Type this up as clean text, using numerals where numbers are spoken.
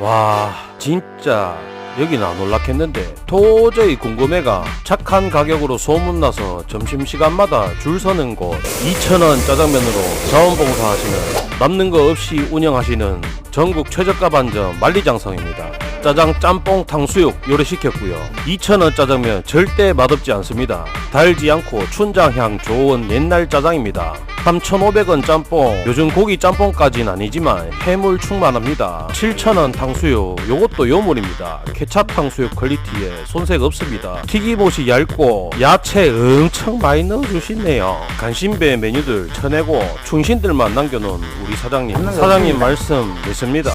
와 진짜 여긴 안 올랐겠는데 도저히 궁금해가 착한 가격으로 소문나서 점심시간마다 줄 서는 곳 2,000원 짜장면으로 자원봉사하시는 남는 거 없이 운영하시는 전국 최저가 반점 만리장성입니다. 짜장 짬뽕 탕수육 요리 시켰고요. 2,000원 짜장면 절대 맛없지 않습니다. 달지 않고 춘장향 좋은 옛날 짜장입니다. 3,500원 짬뽕 요즘 고기 짬뽕까진 아니지만 해물 충만합니다. 7,000원 탕수육 요것도 요물입니다. 케찹 탕수육 퀄리티에 손색 없습니다. 튀김옷이 얇고 야채 엄청 많이 넣어주시네요. 간신배 메뉴들 쳐내고 충신들만 남겨놓은 우리 사장님 말씀 믿습니다.